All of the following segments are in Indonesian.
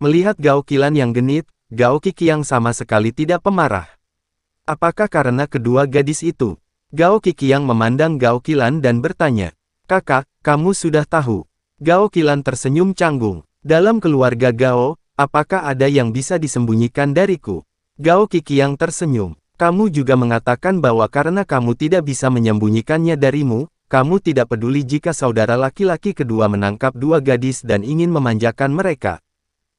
Melihat Gao Qilan yang genit, Gao Qiqiang sama sekali tidak pemarah. Apakah karena kedua gadis itu? Gao Qiqiang memandang Gao Qilan dan bertanya, "Kakak, kamu sudah tahu?" Gao Qilan tersenyum canggung. "Dalam keluarga Gao, apakah ada yang bisa disembunyikan dariku?" Gao Qiqiang tersenyum. "Kamu juga mengatakan bahwa karena kamu tidak bisa menyembunyikannya darimu, kamu tidak peduli jika saudara laki-laki kedua menangkap dua gadis dan ingin memanjakan mereka.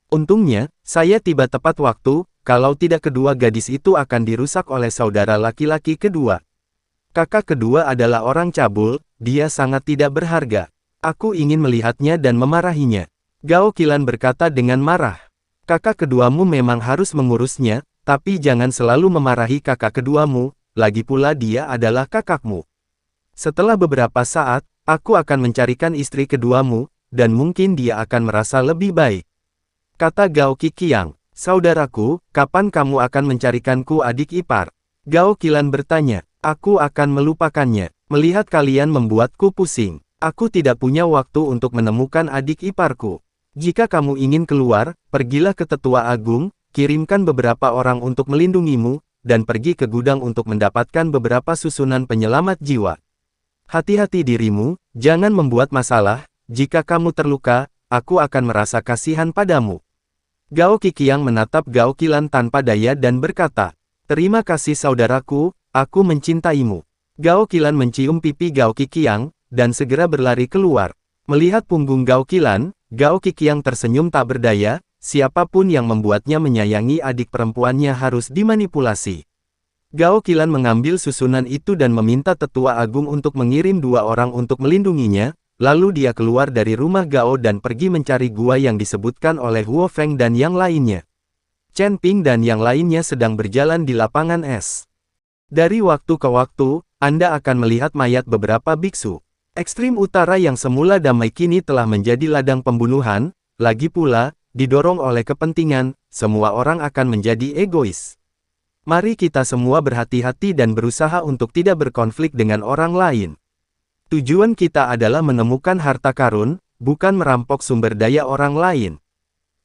Untungnya, saya tiba tepat waktu, kalau tidak kedua gadis itu akan dirusak oleh saudara laki-laki kedua. Kakak kedua adalah orang cabul, dia sangat tidak berharga. Aku ingin melihatnya dan memarahinya." Gao Qilan berkata dengan marah. "Kakak keduamu memang harus mengurusnya, tapi jangan selalu memarahi kakak keduamu, lagi pula dia adalah kakakmu. Setelah beberapa saat, aku akan mencarikan istri keduamu, dan mungkin dia akan merasa lebih baik," kata Gao Qiqiang. "Saudaraku, kapan kamu akan mencarikanku adik ipar?" Gao Qilan bertanya. "Aku akan melupakannya. Melihat kalian membuatku pusing. Aku tidak punya waktu untuk menemukan adik iparku. Jika kamu ingin keluar, pergilah ke Tetua Agung, kirimkan beberapa orang untuk melindungimu, dan pergi ke gudang untuk mendapatkan beberapa susunan penyelamat jiwa. Hati-hati dirimu, jangan membuat masalah, jika kamu terluka, aku akan merasa kasihan padamu." Gao Qiqiang menatap Gao Qilan tanpa daya dan berkata, "Terima kasih saudaraku, aku mencintaimu." Gao Qilan mencium pipi Gao Qiqiang, dan segera berlari keluar. Melihat punggung Gao Qilan, Gao Qiqiang tersenyum tak berdaya, siapapun yang membuatnya menyayangi adik perempuannya harus dimanipulasi. Gao Qilan mengambil susunan itu dan meminta Tetua Agung untuk mengirim dua orang untuk melindunginya, lalu dia keluar dari rumah Gao dan pergi mencari gua yang disebutkan oleh Huo Feng dan yang lainnya. Chen Ping dan yang lainnya sedang berjalan di lapangan es. Dari waktu ke waktu, Anda akan melihat mayat beberapa biksu. Ekstrim utara yang semula damai kini telah menjadi ladang pembunuhan, lagi pula, didorong oleh kepentingan, semua orang akan menjadi egois. Mari kita semua berhati-hati dan berusaha untuk tidak berkonflik dengan orang lain. Tujuan kita adalah menemukan harta karun, bukan merampok sumber daya orang lain.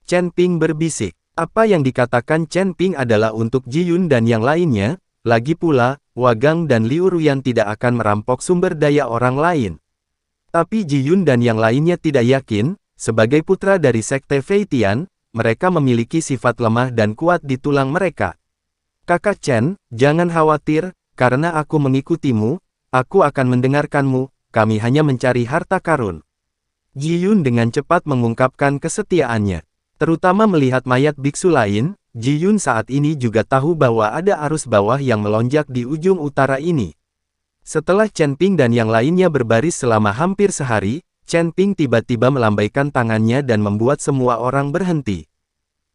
Chen Ping berbisik. Apa yang dikatakan Chen Ping adalah untuk Ji Yun dan yang lainnya, lagi pula, Wagang dan Liu Ruyan tidak akan merampok sumber daya orang lain. Tapi Ji Yun dan yang lainnya tidak yakin, sebagai putra dari Sekte Feitian, mereka memiliki sifat lemah dan kuat di tulang mereka. "Kakak Chen, jangan khawatir, karena aku mengikutimu, aku akan mendengarkanmu, kami hanya mencari harta karun." Ji Yun dengan cepat mengungkapkan kesetiaannya. Terutama melihat mayat biksu lain, Ji Yun saat ini juga tahu bahwa ada arus bawah yang melonjak di ujung utara ini. Setelah Chen Ping dan yang lainnya berbaris selama hampir sehari, Chen Ping tiba-tiba melambaikan tangannya dan membuat semua orang berhenti.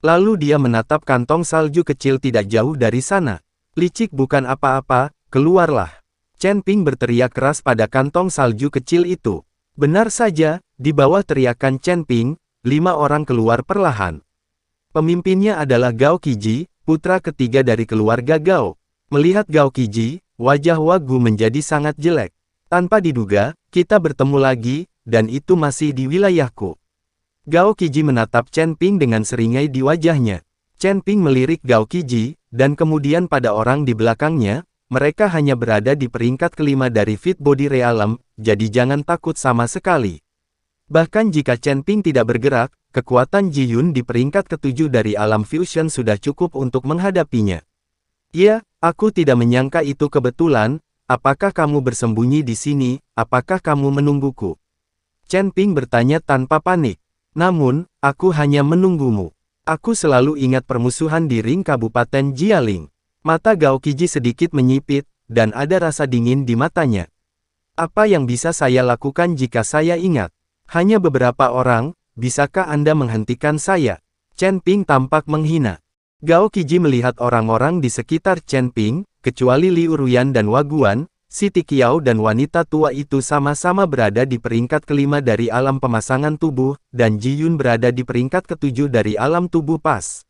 Lalu dia menatap kantong salju kecil tidak jauh dari sana. "Licik bukan apa-apa, keluarlah." Chen Ping berteriak keras pada kantong salju kecil itu. Benar saja, di bawah teriakan Chen Ping, 5 orang keluar perlahan. Pemimpinnya adalah Gao Qiji, putra ketiga dari keluarga Gao. Melihat Gao Qiji, wajah Wagu menjadi sangat jelek. "Tanpa diduga, kita bertemu lagi, dan itu masih di wilayahku." Gao Qiji menatap Chen Ping dengan seringai di wajahnya. Chen Ping melirik Gao Qiji, dan kemudian pada orang di belakangnya, mereka hanya berada di peringkat kelima dari Fit Body Realm, jadi jangan takut sama sekali. Bahkan jika Chen Ping tidak bergerak, kekuatan Ji Yun di peringkat ketujuh dari alam fusion sudah cukup untuk menghadapinya. "Ya, aku tidak menyangka itu kebetulan, apakah kamu bersembunyi di sini, apakah kamu menungguku?" Chen Ping bertanya tanpa panik. "Namun, aku hanya menunggumu. Aku selalu ingat permusuhan di ring Kabupaten Jialing." Mata Gao Qiji sedikit menyipit, dan ada rasa dingin di matanya. "Apa yang bisa saya lakukan jika saya ingat? Hanya beberapa orang, bisakah Anda menghentikan saya?" Chen Ping tampak menghina. Gao Qiji melihat orang-orang di sekitar Chen Ping, kecuali Liu Ruyan dan Waguan, Siti Qiao dan wanita tua itu sama-sama berada di peringkat kelima dari alam pemasangan tubuh, dan Ji Yun berada di peringkat ketujuh dari alam tubuh pas.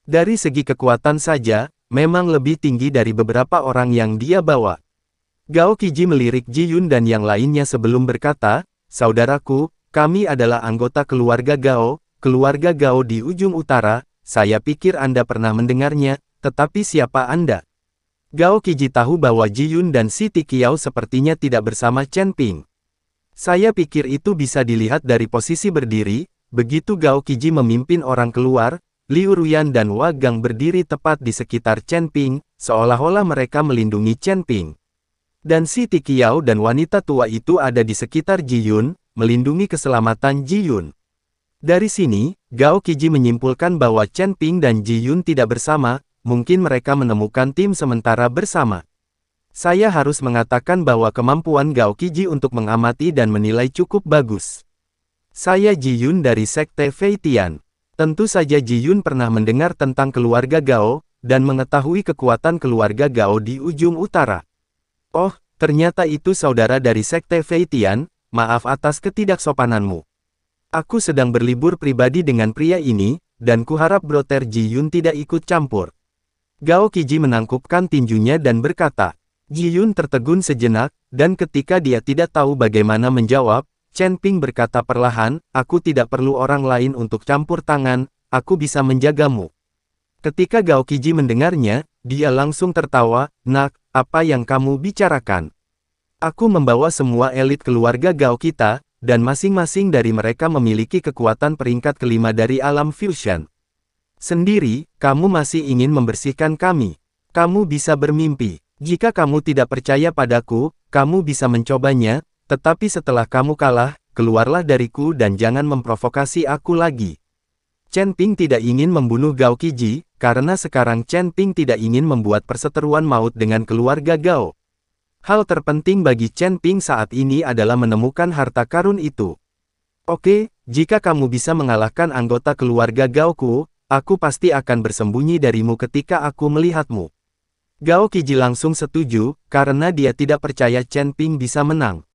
Dari segi kekuatan saja, memang lebih tinggi dari beberapa orang yang dia bawa. Gao Qiji melirik Ji Yun dan yang lainnya sebelum berkata, "Saudaraku, kami adalah anggota keluarga Gao, keluarga Gao di ujung utara, saya pikir Anda pernah mendengarnya, tetapi siapa Anda? Gao Qiji tahu bahwa Ji Yun dan Siti Qiao sepertinya tidak bersama Chen Ping. Saya pikir itu bisa dilihat dari posisi berdiri, begitu Gao Qiji memimpin orang keluar, Liu Ruyan dan Wang Gang berdiri tepat di sekitar Chen Ping, seolah-olah mereka melindungi Chen Ping. Dan Siti Qiao dan wanita tua itu ada di sekitar Ji Yun, melindungi keselamatan Ji Yun. Dari sini, Gao Qiji menyimpulkan bahwa Chen Ping dan Ji Yun tidak bersama, mungkin mereka menemukan tim sementara bersama. Saya harus mengatakan bahwa kemampuan Gao Qiji untuk mengamati dan menilai cukup bagus. Saya Ji Yun dari Sekte Fei Tian. Tentu saja Ji Yun pernah mendengar tentang keluarga Gao, dan mengetahui kekuatan keluarga Gao di ujung utara. Oh, ternyata itu saudara dari Sekte Fei Tian, maaf atas ketidaksopananmu. Aku sedang berlibur pribadi dengan pria ini, dan kuharap Brother Ji Yun tidak ikut campur. Gao Qiji menangkupkan tinjunya dan berkata. Ji Yun tertegun sejenak, dan ketika dia tidak tahu bagaimana menjawab, Chen Ping berkata perlahan, aku tidak perlu orang lain untuk campur tangan, aku bisa menjagamu. Ketika Gao Qiji mendengarnya, dia langsung tertawa, nak, apa yang kamu bicarakan? Aku membawa semua elit keluarga Gao kita, dan masing-masing dari mereka memiliki kekuatan peringkat kelima dari alam fusion. Sendiri, kamu masih ingin membersihkan kami. Kamu bisa bermimpi. Jika kamu tidak percaya padaku, kamu bisa mencobanya, tetapi setelah kamu kalah, keluarlah dariku dan jangan memprovokasi aku lagi. Chen Ping tidak ingin membunuh Gao Qiji, karena sekarang Chen Ping tidak ingin membuat perseteruan maut dengan keluarga Gao. Hal terpenting bagi Chen Ping saat ini adalah menemukan harta karun itu. Oke, jika kamu bisa mengalahkan anggota keluarga Gao-ku, aku pasti akan bersembunyi darimu ketika aku melihatmu. Gao Qiji langsung setuju, karena dia tidak percaya Chen Ping bisa menang.